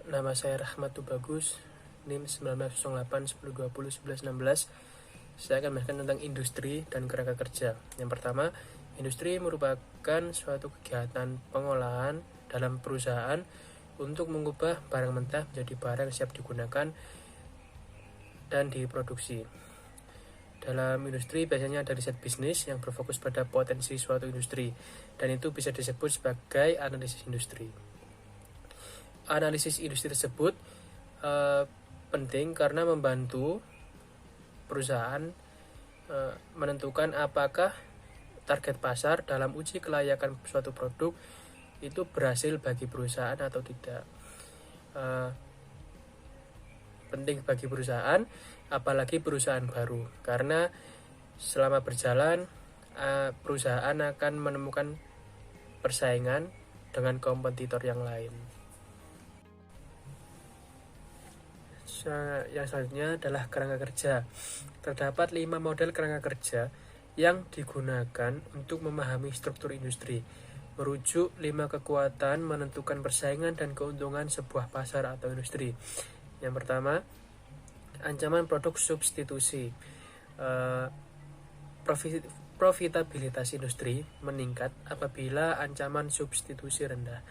Nama saya Rahmat Bagus, NIM 190810201116. Saya akan menjelaskan tentang industri dan kerangka kerja. Yang pertama, industri merupakan suatu kegiatan pengolahan dalam perusahaan untuk mengubah barang mentah menjadi barang siap digunakan dan diproduksi. Dalam industri biasanya ada riset bisnis yang berfokus pada potensi suatu industri, dan itu bisa disebut sebagai analisis industri. Analisis industri tersebut penting karena membantu perusahaan menentukan apakah target pasar dalam uji kelayakan suatu produk itu berhasil bagi perusahaan atau tidak. Penting bagi perusahaan, apalagi perusahaan baru, karena selama berjalan perusahaan akan menemukan persaingan dengan kompetitor yang lain. Yang selanjutnya adalah kerangka kerja. Terdapat 5 model kerangka kerja yang digunakan untuk memahami struktur industri, merujuk 5 kekuatan menentukan persaingan dan keuntungan sebuah pasar atau industri. Yang pertama, ancaman produk substitusi. Profitabilitas industri meningkat apabila ancaman substitusi rendah.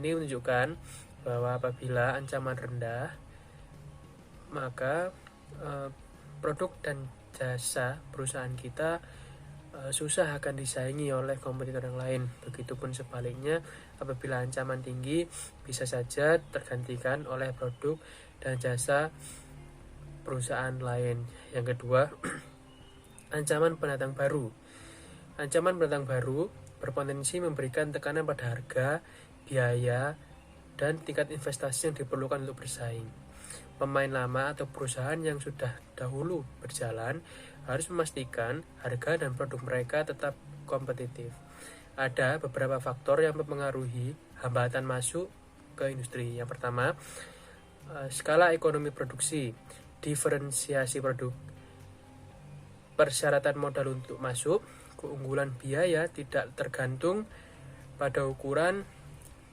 Ini menunjukkan bahwa apabila ancaman rendah, maka produk dan jasa perusahaan kita susah akan disaingi oleh kompetitor yang lain. Begitupun sebaliknya, apabila ancaman tinggi, bisa saja tergantikan oleh produk dan jasa perusahaan lain. Yang kedua, ancaman pendatang baru. Ancaman pendatang baru berpotensi memberikan tekanan pada harga, biaya, dan tingkat investasi yang diperlukan untuk bersaing. Pemain lama atau perusahaan yang sudah dahulu berjalan harus memastikan harga dan produk mereka tetap kompetitif. Ada beberapa faktor yang mempengaruhi hambatan masuk ke industri. Yang pertama, skala ekonomi produksi, diferensiasi produk, persyaratan modal untuk masuk, keunggulan biaya tidak tergantung pada ukuran,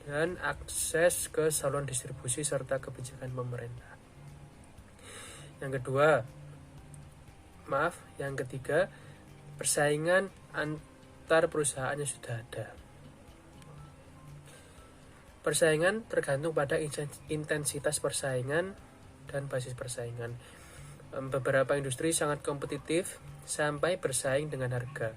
dan akses ke saluran distribusi serta kebijakan pemerintah. Yang ketiga, persaingan antar perusahaan yang sudah ada. Persaingan tergantung pada intensitas persaingan dan basis persaingan. Beberapa industri sangat kompetitif sampai bersaing dengan harga.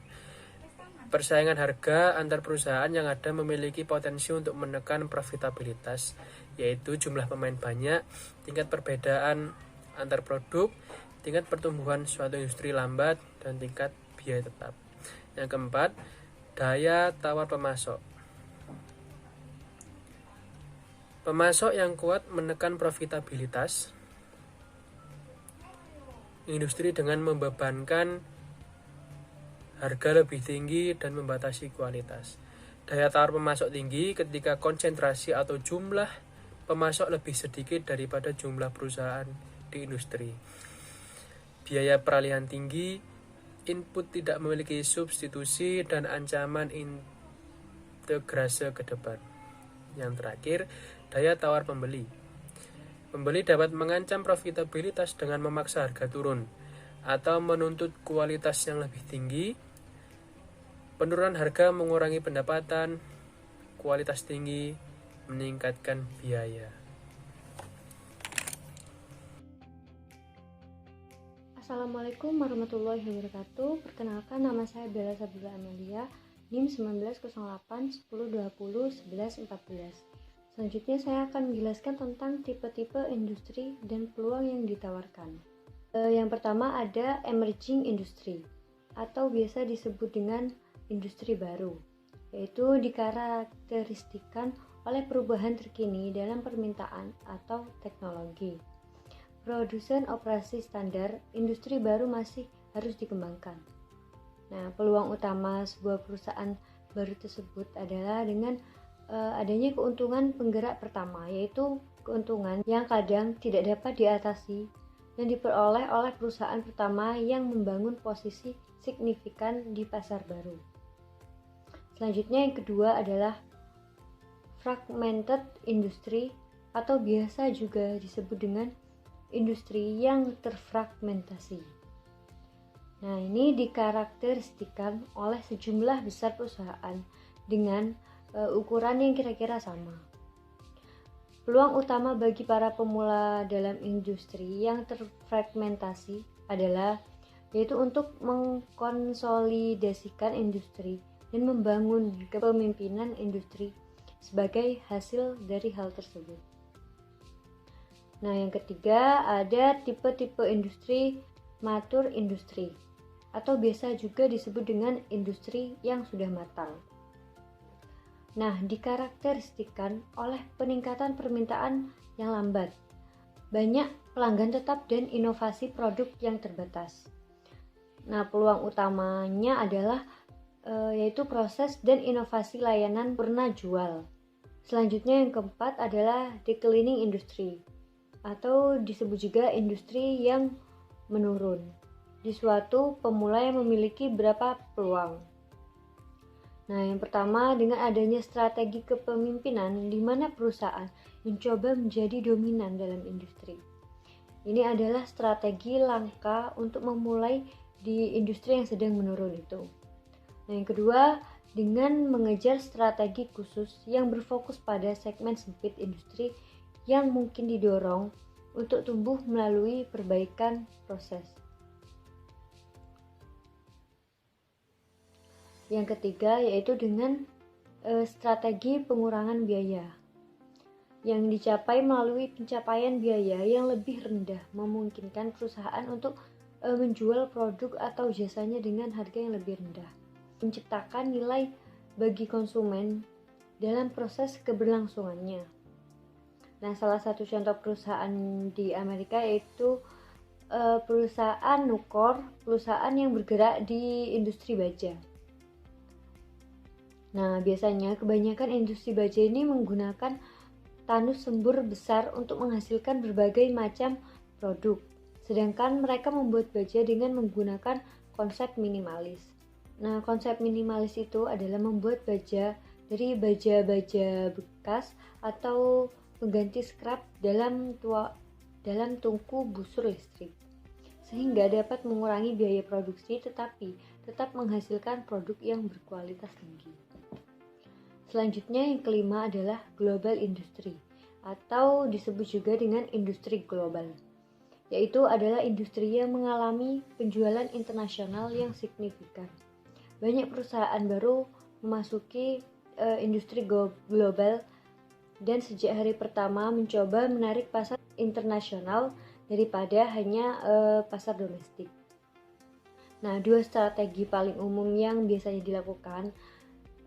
Persaingan harga antar perusahaan yang ada memiliki potensi untuk menekan profitabilitas, yaitu jumlah pemain banyak, tingkat perbedaan antar produk, tingkat pertumbuhan suatu industri lambat, dan tingkat biaya tetap. Yang keempat, daya tawar pemasok. Pemasok yang kuat menekan profitabilitas industri dengan membebankan harga lebih tinggi dan membatasi kualitas. Daya tawar pemasok tinggi ketika konsentrasi atau jumlah pemasok lebih sedikit daripada jumlah perusahaan di industri. Biaya peralihan tinggi, input tidak memiliki substitusi, dan ancaman integrase ke depan. Yang terakhir, daya tawar pembeli. Pembeli dapat mengancam profitabilitas dengan memaksa harga turun atau menuntut kualitas yang lebih tinggi. Penurunan harga mengurangi pendapatan, kualitas tinggi meningkatkan biaya. Assalamualaikum warahmatullahi wabarakatuh. Perkenalkan, nama saya Bella Sabila Amelia, NIM 190810201114. Selanjutnya saya akan menjelaskan tentang tipe-tipe industri dan peluang yang ditawarkan. Yang pertama ada emerging industry atau biasa disebut dengan industri baru, yaitu dikarakteristikan oleh perubahan terkini dalam permintaan atau teknologi. Produsen operasi standar, industri baru masih harus dikembangkan. Nah, peluang utama sebuah perusahaan baru tersebut adalah dengan adanya keuntungan penggerak pertama, yaitu keuntungan yang kadang tidak dapat diatasi dan diperoleh oleh perusahaan pertama yang membangun posisi signifikan di pasar baru. Selanjutnya yang kedua adalah fragmented industry atau biasa juga disebut dengan industri yang terfragmentasi. Nah, ini dikarakteristikan oleh sejumlah besar perusahaan dengan ukuran yang kira-kira sama. Peluang utama bagi para pemula dalam industri yang terfragmentasi adalah yaitu untuk mengkonsolidasikan industri dan membangun kepemimpinan industri sebagai hasil dari hal tersebut. Nah, yang ketiga ada tipe-tipe industri mature industri atau biasa juga disebut dengan industri yang sudah matang. Nah, dikarakteristikan oleh peningkatan permintaan yang lambat, banyak pelanggan tetap dan inovasi produk yang terbatas. Nah, peluang utamanya adalah yaitu proses dan inovasi layanan purna jual. Selanjutnya yang keempat adalah declining industry atau disebut juga industri yang menurun di suatu pemula yang memiliki beberapa peluang. Nah, yang pertama dengan adanya strategi kepemimpinan di mana perusahaan mencoba menjadi dominan dalam industri. Ini adalah strategi langka untuk memulai di industri yang sedang menurun itu. Nah, yang kedua dengan mengejar strategi khusus yang berfokus pada segmen sempit industri yang mungkin didorong untuk tumbuh melalui perbaikan proses. Yang ketiga yaitu dengan strategi pengurangan biaya yang dicapai melalui pencapaian biaya yang lebih rendah, memungkinkan perusahaan untuk menjual produk atau jasanya dengan harga yang lebih rendah, menciptakan nilai bagi konsumen dalam proses keberlangsungannya. Nah, salah satu contoh perusahaan di Amerika yaitu perusahaan Nucor, perusahaan yang bergerak di industri baja. Nah, biasanya kebanyakan industri baja ini menggunakan tanus sembur besar untuk menghasilkan berbagai macam produk. Sedangkan mereka membuat baja dengan menggunakan konsep minimalis. Nah, konsep minimalis itu adalah membuat baja dari baja-baja bekas atau pengganti scrap dalam tungku busur listrik, sehingga dapat mengurangi biaya produksi tetapi tetap menghasilkan produk yang berkualitas tinggi. Selanjutnya yang kelima adalah global industry atau disebut juga dengan industri global, yaitu adalah industri yang mengalami penjualan internasional yang signifikan. Banyak perusahaan baru memasuki industri global dan sejak hari pertama mencoba menarik pasar internasional daripada hanya pasar domestik. Nah, dua strategi paling umum yang biasanya dilakukan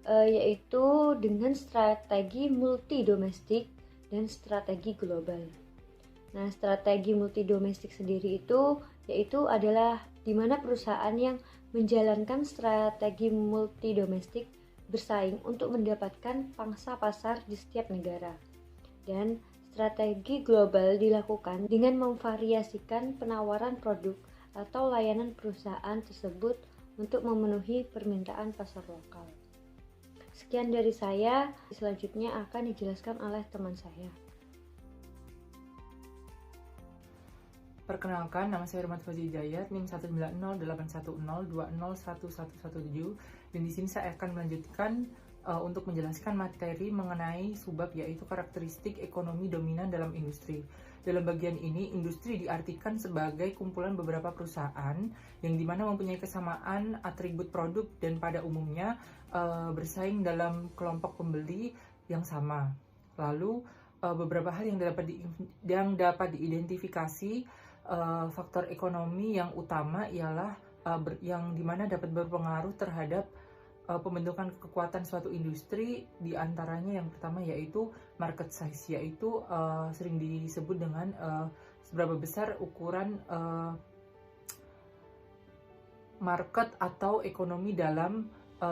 yaitu dengan strategi multi domestik dan strategi global. Nah, strategi multi domestik sendiri itu yaitu adalah di mana perusahaan yang menjalankan strategi multi domestik bersaing untuk mendapatkan pangsa pasar di setiap negara. Dan strategi global dilakukan dengan memvariasikan penawaran produk atau layanan perusahaan tersebut untuk memenuhi permintaan pasar lokal. Sekian dari saya, selanjutnya akan dijelaskan oleh teman saya. Perkenalkan, nama saya Rahmat Fauzi Hidayat, NIM 1908102011117, dan di sini saya akan melanjutkan untuk menjelaskan materi mengenai subbab, yaitu karakteristik ekonomi dominan dalam industri. Dalam bagian ini, industri diartikan sebagai kumpulan beberapa perusahaan yang dimana mempunyai kesamaan atribut produk dan pada umumnya bersaing dalam kelompok pembeli yang sama. Lalu beberapa hal yang dapat diidentifikasi faktor ekonomi yang utama ialah yang dimana dapat berpengaruh terhadap pembentukan kekuatan suatu industri. Di antaranya yang pertama yaitu market size, yaitu sering disebut dengan seberapa besar ukuran market atau ekonomi dalam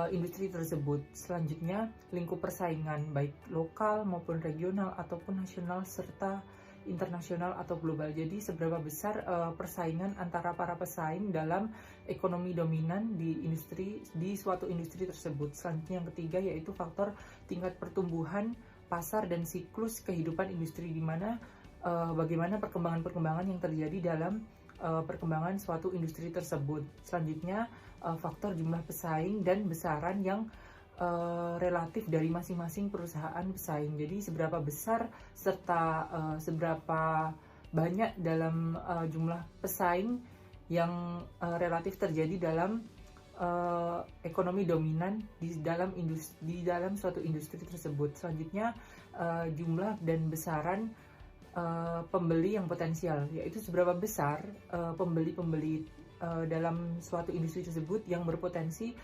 industri tersebut. Selanjutnya, lingkup persaingan baik lokal maupun regional ataupun nasional serta internasional atau global. Jadi seberapa besar persaingan antara para pesaing dalam ekonomi dominan di suatu industri tersebut. Selanjutnya yang ketiga yaitu faktor tingkat pertumbuhan pasar dan siklus kehidupan industri, di mana bagaimana perkembangan-perkembangan yang terjadi dalam perkembangan suatu industri tersebut. Selanjutnya faktor jumlah pesaing dan besaran yang relatif dari masing-masing perusahaan pesaing. Jadi seberapa besar serta seberapa banyak dalam jumlah pesaing yang relatif terjadi dalam ekonomi dominan di dalam suatu industri tersebut. Selanjutnya jumlah dan besaran pembeli yang potensial, yaitu seberapa besar pembeli-pembeli dalam suatu industri tersebut yang berpotensi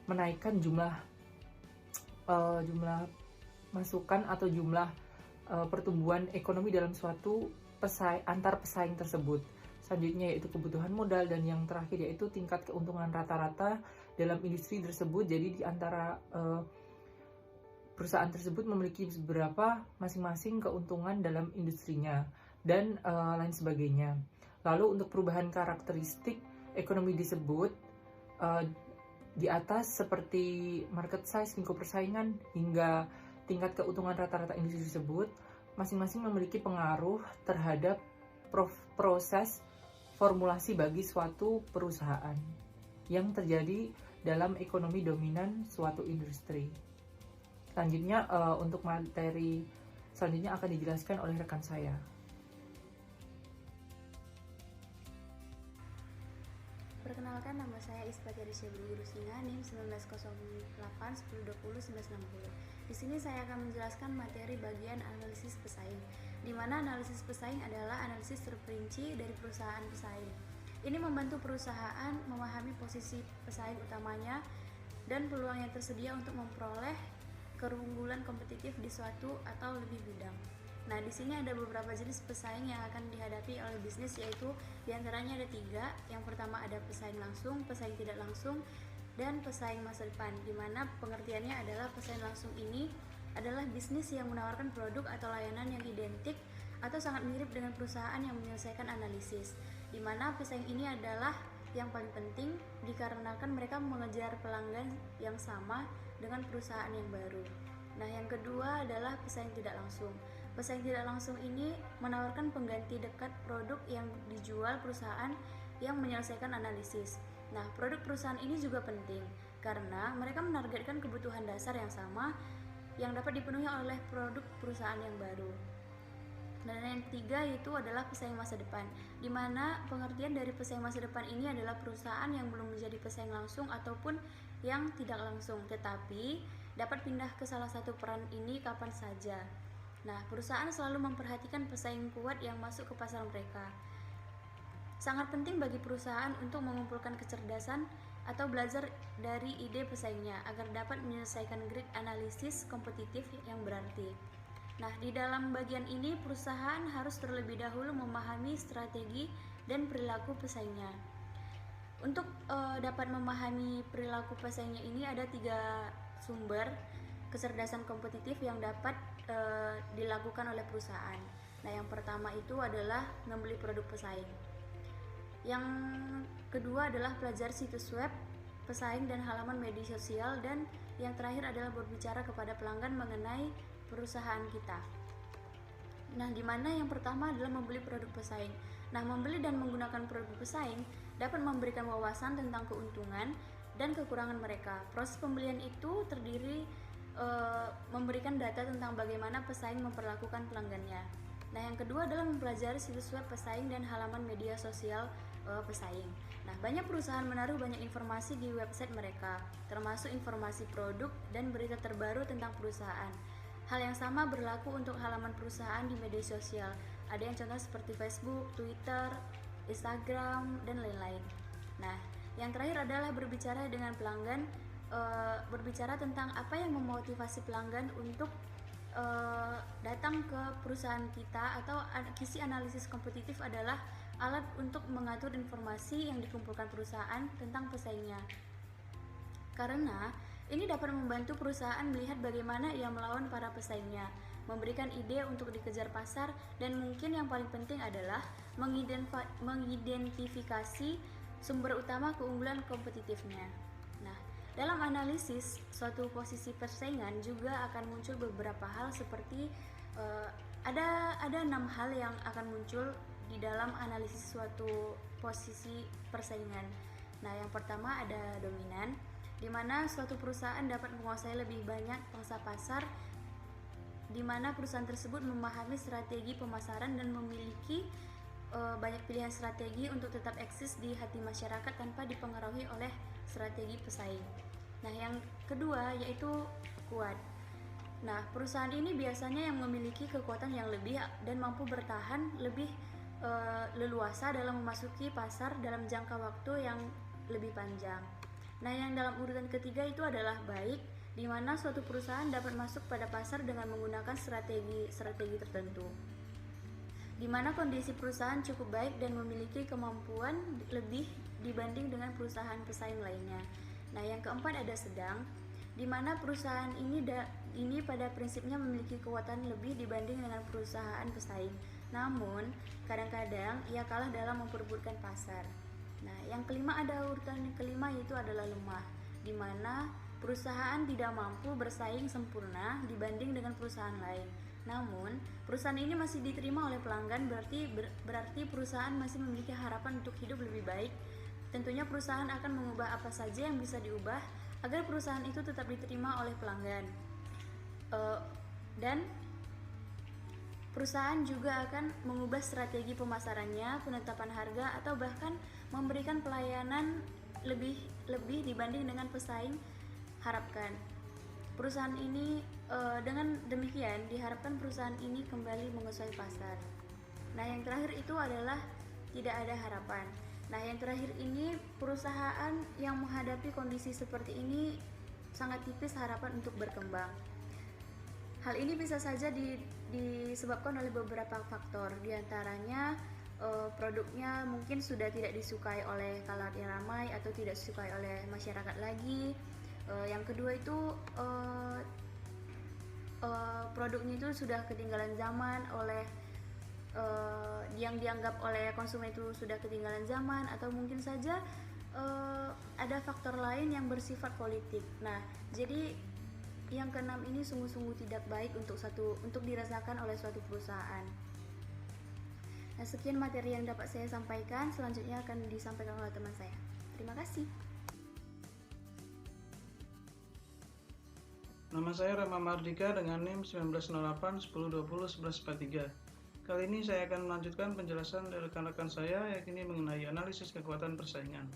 menaikkan jumlah masukan atau jumlah pertumbuhan ekonomi dalam suatu antar pesaing tersebut. Selanjutnya yaitu kebutuhan modal, dan yang terakhir yaitu tingkat keuntungan rata-rata dalam industri tersebut. Jadi di antara perusahaan tersebut memiliki beberapa masing-masing keuntungan dalam industrinya dan lain sebagainya. Lalu untuk perubahan karakteristik ekonomi disebut di atas seperti market size, lingkup persaingan, hingga tingkat keuntungan rata-rata industri tersebut masing-masing memiliki pengaruh terhadap proses formulasi bagi suatu perusahaan yang terjadi dalam ekonomi dominan suatu industri. Selanjutnya untuk materi selanjutnya akan dijelaskan oleh rekan saya. Perkenalkan, nama saya Isbati Risya Gurusinga, NIM 1908-1020-1960. Di sini saya akan menjelaskan materi bagian analisis pesaing, di mana analisis pesaing adalah analisis terperinci dari perusahaan pesaing. Ini membantu perusahaan memahami posisi pesaing utamanya dan peluang yang tersedia untuk memperoleh keunggulan kompetitif di suatu atau lebih bidang. Nah, di sini ada beberapa jenis pesaing yang akan dihadapi oleh bisnis, yaitu diantaranya ada 3. Yang pertama ada pesaing langsung, pesaing tidak langsung, dan pesaing masa depan, di mana pengertiannya adalah pesaing langsung ini adalah bisnis yang menawarkan produk atau layanan yang identik atau sangat mirip dengan perusahaan yang menyelesaikan analisis, di mana pesaing ini adalah yang paling penting dikarenakan mereka mengejar pelanggan yang sama dengan perusahaan yang baru. Nah, yang kedua adalah pesaing tidak langsung. Pesaing tidak langsung ini menawarkan pengganti dekat produk yang dijual perusahaan yang menyelesaikan analisis. Nah, produk perusahaan ini juga penting karena mereka menargetkan kebutuhan dasar yang sama yang dapat dipenuhi oleh produk perusahaan yang baru. Dan yang ketiga itu adalah pesaing masa depan, di mana pengertian dari pesaing masa depan ini adalah perusahaan yang belum menjadi pesaing langsung ataupun yang tidak langsung, tetapi dapat pindah ke salah satu peran ini kapan saja. Nah, perusahaan selalu memperhatikan pesaing kuat yang masuk ke pasar mereka. Sangat penting bagi perusahaan untuk mengumpulkan kecerdasan atau belajar dari ide pesaingnya agar dapat menyelesaikan grid analisis kompetitif yang berarti. Nah, di dalam bagian ini perusahaan harus terlebih dahulu memahami strategi dan perilaku pesaingnya. Untuk dapat memahami perilaku pesaingnya ini ada 3 sumber kecerdasan kompetitif yang dapat dilakukan oleh perusahaan. Nah, yang pertama itu adalah membeli produk pesaing. Yang kedua adalah pelajari situs web pesaing dan halaman media sosial, dan yang terakhir adalah berbicara kepada pelanggan mengenai perusahaan kita. Nah, di mana yang pertama adalah membeli produk pesaing. Nah, membeli dan menggunakan produk pesaing dapat memberikan wawasan tentang keuntungan dan kekurangan mereka. Proses pembelian itu terdiri memberikan data tentang bagaimana pesaing memperlakukan pelanggannya. Nah, yang kedua adalah mempelajari situs web pesaing dan halaman media sosial pesaing. Nah, banyak perusahaan menaruh banyak informasi di website mereka, termasuk informasi produk dan berita terbaru tentang perusahaan. Hal yang sama berlaku untuk halaman perusahaan di media sosial. Ada yang contoh seperti Facebook, Twitter, Instagram, dan lain-lain. Nah, yang terakhir adalah berbicara dengan pelanggan, berbicara tentang apa yang memotivasi pelanggan untuk datang ke perusahaan kita, atau kisi analisis kompetitif adalah alat untuk mengatur informasi yang dikumpulkan perusahaan tentang pesaingnya. Karena ini dapat membantu perusahaan melihat bagaimana ia melawan para pesaingnya, memberikan ide untuk dikejar pasar, dan mungkin yang paling penting adalah mengidentifikasi sumber utama keunggulan kompetitifnya. Nah, dalam analisis suatu posisi persaingan juga akan muncul beberapa hal seperti ada 6 hal yang akan muncul di dalam analisis suatu posisi persaingan. Nah, yang pertama ada dominan, di mana suatu perusahaan dapat menguasai lebih banyak pangsa pasar, di mana perusahaan tersebut memahami strategi pemasaran dan memiliki banyak pilihan strategi untuk tetap eksis di hati masyarakat tanpa dipengaruhi oleh strategi pesaing. Nah, yang kedua yaitu kuat. Nah, perusahaan ini biasanya yang memiliki kekuatan yang lebih dan mampu bertahan lebih leluasa dalam memasuki pasar dalam jangka waktu yang lebih panjang. Nah, yang dalam urutan ketiga itu adalah baik, di mana suatu perusahaan dapat masuk pada pasar dengan menggunakan strategi tertentu, di mana kondisi perusahaan cukup baik dan memiliki kemampuan lebih dibanding dengan perusahaan pesaing lainnya. Nah, yang keempat ada sedang, di mana perusahaan ini pada prinsipnya memiliki kekuatan lebih dibanding dengan perusahaan pesaing. Namun, kadang-kadang ia kalah dalam memperebutkan pasar. Nah, yang kelima ada urutan kelima yaitu adalah lemah, di mana perusahaan tidak mampu bersaing sempurna dibanding dengan perusahaan lain. Namun, perusahaan ini masih diterima oleh pelanggan, berarti perusahaan masih memiliki harapan untuk hidup lebih baik. Tentunya perusahaan akan mengubah apa saja yang bisa diubah agar perusahaan itu tetap diterima oleh pelanggan. Dan perusahaan juga akan mengubah strategi pemasarannya, penetapan harga, atau bahkan memberikan pelayanan lebih dibanding dengan pesaing harapkan. Perusahaan ini dengan demikian diharapkan perusahaan ini kembali menguasai pasar. Nah, yang terakhir itu adalah tidak ada harapan. Nah, yang terakhir ini perusahaan yang menghadapi kondisi seperti ini sangat tipis harapan untuk berkembang. Hal ini bisa saja disebabkan oleh beberapa faktor, diantaranya produknya mungkin sudah tidak disukai oleh kalangan yang ramai atau tidak disukai oleh masyarakat lagi. Yang kedua itu produknya itu sudah ketinggalan zaman oleh yang dianggap oleh konsumen itu sudah ketinggalan zaman, atau mungkin saja ada faktor lain yang bersifat politik. Nah, jadi yang keenam ini sungguh-sungguh tidak baik untuk dirasakan oleh suatu perusahaan. Nah, sekian materi yang dapat saya sampaikan. Selanjutnya akan disampaikan oleh teman saya. Terima kasih. Nama saya Rama Mardika dengan NIM 1908-1020-1143. Kali ini saya akan melanjutkan penjelasan dari rekan-rekan saya, yakni mengenai analisis kekuatan persaingan.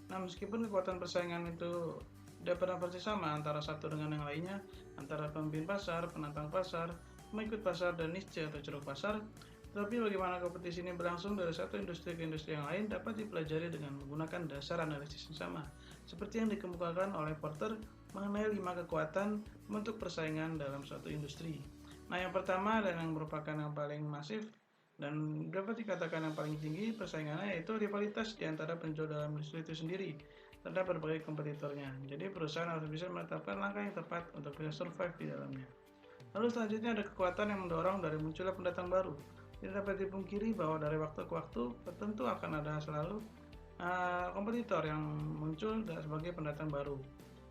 Nah, meskipun kekuatan persaingan itu tidak pernah persis sama antara satu dengan yang lainnya, antara pemimpin pasar, penantang pasar, pengikut pasar, dan niche atau ceruk pasar, tetapi bagaimana kompetisi ini berlangsung dari satu industri ke industri yang lain dapat dipelajari dengan menggunakan dasar analisis yang sama, seperti yang dikemukakan oleh Porter mengenai 5 kekuatan bentuk persaingan dalam suatu industri. Nah, yang pertama dan yang merupakan yang paling masif dan dapat dikatakan yang paling tinggi persaingannya yaitu rivalitas di antara penjual dalam industri itu sendiri terhadap berbagai kompetitornya. Jadi perusahaan harus bisa menetapkan langkah yang tepat untuk bisa survive di dalamnya. Lalu selanjutnya ada kekuatan yang mendorong dari munculnya pendatang baru. Tidak dapat dipungkiri bahwa dari waktu ke waktu tentu akan ada selalu kompetitor yang muncul sebagai pendatang baru.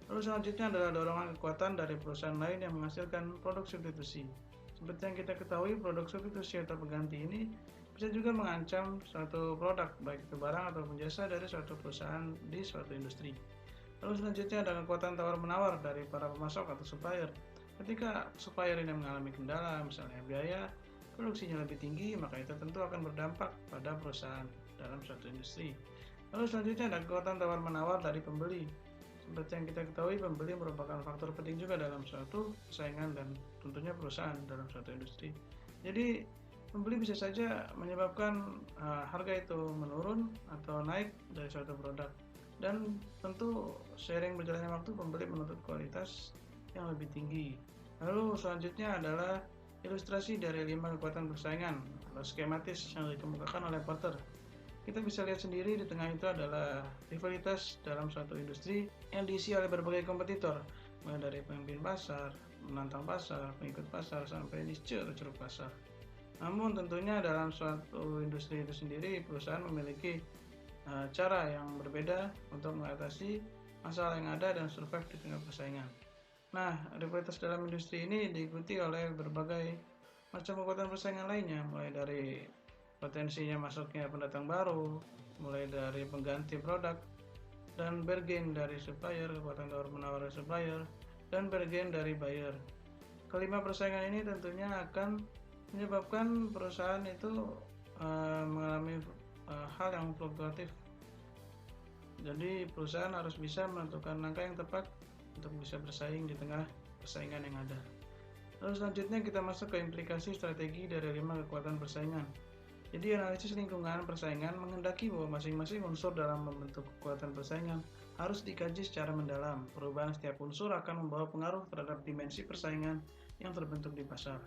Lalu selanjutnya adalah dorongan kekuatan dari perusahaan lain yang menghasilkan produk substitusi. Seperti yang kita ketahui, produk substitusi atau pengganti ini bisa juga mengancam suatu produk, baik itu barang ataupun jasa dari suatu perusahaan di suatu industri. Lalu selanjutnya adalah kekuatan tawar-menawar dari para pemasok atau supplier. Ketika supplier ini mengalami kendala, misalnya biaya produksinya lebih tinggi, maka itu tentu akan berdampak pada perusahaan dalam suatu industri. Lalu selanjutnya ada kekuatan tawar-menawar dari pembeli. Seperti yang kita ketahui, pembeli merupakan faktor penting juga dalam suatu persaingan dan tentunya perusahaan dalam suatu industri. Jadi pembeli bisa saja menyebabkan harga itu menurun atau naik dari suatu produk. Dan tentu seiring berjalannya waktu, pembeli menuntut kualitas yang lebih tinggi. Lalu selanjutnya adalah ilustrasi dari 5 kekuatan persaingan atau skematis yang dikemukakan oleh Porter. Kita bisa lihat sendiri di tengah itu adalah rivalitas dalam suatu industri yang diisi oleh berbagai kompetitor, mulai dari pemimpin pasar, menantang pasar, pengikut pasar, sampai niche atau ceruk pasar. Namun tentunya dalam suatu industri itu sendiri, perusahaan memiliki cara yang berbeda untuk mengatasi masalah yang ada dan survive di tengah persaingan. Nah, rivalitas dalam industri ini diikuti oleh berbagai macam kekuatan persaingan lainnya, mulai dari potensinya masuknya pendatang baru, mulai dari pengganti produk, dan bargain dari supplier, kekuatan tawar-menawar dari supplier, dan bargain dari buyer. Kelima persaingan ini tentunya akan menyebabkan perusahaan itu mengalami hal yang fluktuatif. Jadi perusahaan harus bisa menentukan langkah yang tepat untuk bisa bersaing di tengah persaingan yang ada. Lalu selanjutnya kita masuk ke implikasi strategi dari 5 kekuatan persaingan. Jadi analisis lingkungan persaingan menghendaki bahwa masing-masing unsur dalam membentuk kekuatan persaingan harus dikaji secara mendalam. Perubahan setiap unsur akan membawa pengaruh terhadap dimensi persaingan yang terbentuk di pasar.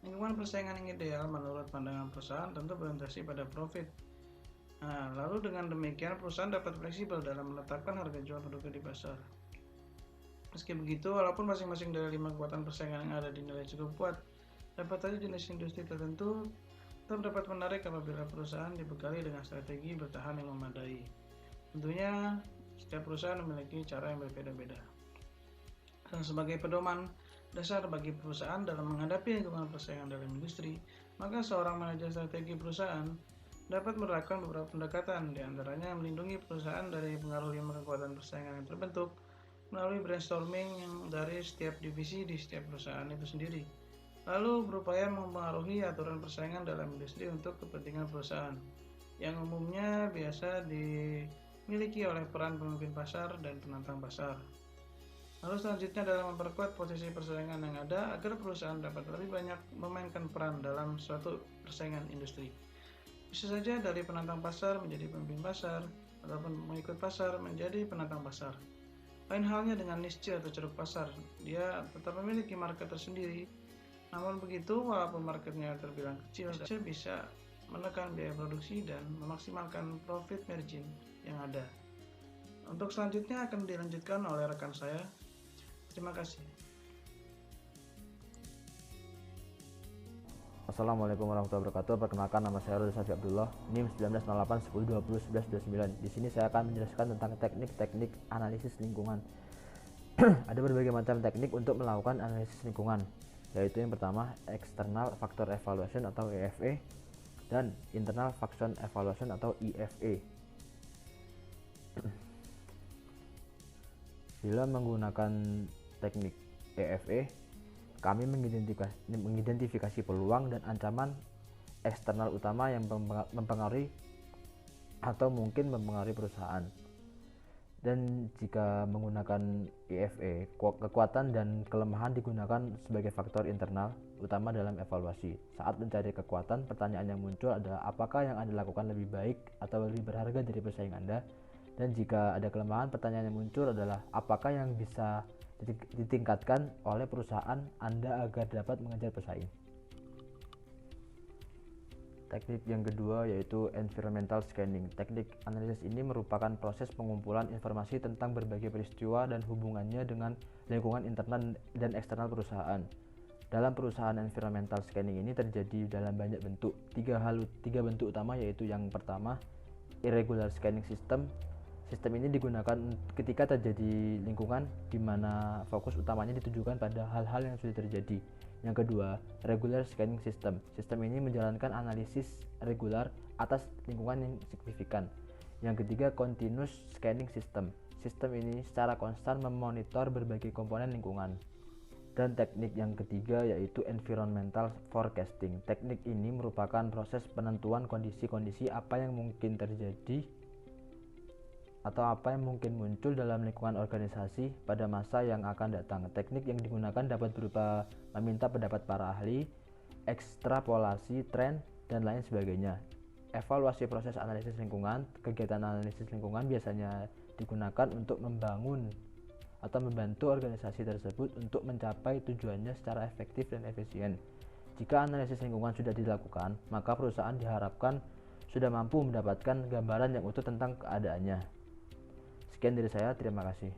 Lingkungan persaingan yang ideal menurut pandangan perusahaan tentu berorientasi pada profit. Nah, lalu dengan demikian perusahaan dapat fleksibel dalam menetapkan harga jual produknya di pasar. Meski begitu, walaupun masing-masing dari 5 kekuatan persaingan yang ada dinilai cukup kuat, dapat saja jenis industri tertentu tetap dapat menarik apabila perusahaan dibekali dengan strategi bertahan yang memadai. Tentunya setiap perusahaan memiliki cara yang berbeda-beda. Dan sebagai pedoman dasar bagi perusahaan dalam menghadapi lingkungan persaingan dalam industri, maka seorang manajer strategi perusahaan dapat menerapkan beberapa pendekatan, diantaranya melindungi perusahaan dari pengaruh 5 kekuatan persaingan yang terbentuk melalui brainstorming yang dari setiap divisi di setiap perusahaan itu sendiri. Lalu berupaya mempengaruhi aturan persaingan dalam industri untuk kepentingan perusahaan, yang umumnya biasa dimiliki oleh peran pemimpin pasar dan penantang pasar. Lalu selanjutnya adalah memperkuat posisi persaingan yang ada agar perusahaan dapat lebih banyak memainkan peran dalam suatu persaingan industri. Bisa saja dari penantang pasar menjadi pemimpin pasar, ataupun mengikut pasar menjadi penantang pasar. Lain halnya dengan niche atau ceruk pasar, dia tetap memiliki market tersendiri. Namun begitu, walaupun marketnya terbilang kecil, dia bisa menekan biaya produksi dan memaksimalkan profit margin yang ada. Untuk selanjutnya akan dilanjutkan oleh rekan saya. Terima kasih. Assalamualaikum warahmatullahi wabarakatuh. Perkenalkan, nama saya Rudi Safi Abdullah, NIM 1908 10 20 11 29. Di sini saya akan menjelaskan tentang teknik-teknik analisis lingkungan. Ada berbagai macam teknik untuk melakukan analisis lingkungan, yaitu yang pertama External Factor Evaluation atau EFE dan Internal Function Evaluation atau IFE. Bila menggunakan teknik EFE, kami mengidentifikasi peluang dan ancaman eksternal utama yang mempengaruhi atau mungkin mempengaruhi perusahaan. Dan jika menggunakan IFE, kekuatan dan kelemahan digunakan sebagai faktor internal utama dalam evaluasi. Saat mencari kekuatan, pertanyaan yang muncul adalah apakah yang Anda lakukan lebih baik atau lebih berharga dari pesaing Anda. Dan jika ada kelemahan, pertanyaan yang muncul adalah apakah yang bisa ditingkatkan oleh perusahaan Anda agar dapat mengejar pesaing. Teknik yang kedua yaitu environmental scanning. Teknik analisis ini merupakan proses pengumpulan informasi tentang berbagai peristiwa dan hubungannya dengan lingkungan internal dan eksternal perusahaan. Dalam perusahaan, environmental scanning ini terjadi dalam banyak bentuk. Tiga bentuk utama, yaitu yang pertama irregular scanning system. Sistem ini digunakan ketika terjadi lingkungan di mana fokus utamanya ditujukan pada hal-hal yang sudah terjadi. Yang kedua, regular scanning system. Sistem ini menjalankan analisis regular atas lingkungan yang signifikan. Yang ketiga, continuous scanning system. Sistem ini secara konstan memonitor berbagai komponen lingkungan. Dan teknik yang ketiga yaitu environmental forecasting. Teknik ini merupakan proses penentuan kondisi-kondisi apa yang mungkin terjadi atau apa yang mungkin muncul dalam lingkungan organisasi pada masa yang akan datang. Teknik yang digunakan dapat berupa meminta pendapat para ahli, ekstrapolasi tren, dan lain sebagainya. Evaluasi proses analisis lingkungan. Kegiatan analisis lingkungan biasanya digunakan untuk membangun atau membantu organisasi tersebut untuk mencapai tujuannya secara efektif dan efisien. Jika analisis lingkungan sudah dilakukan, maka perusahaan diharapkan sudah mampu mendapatkan gambaran yang utuh tentang keadaannya. Sekian dari saya, terima kasih.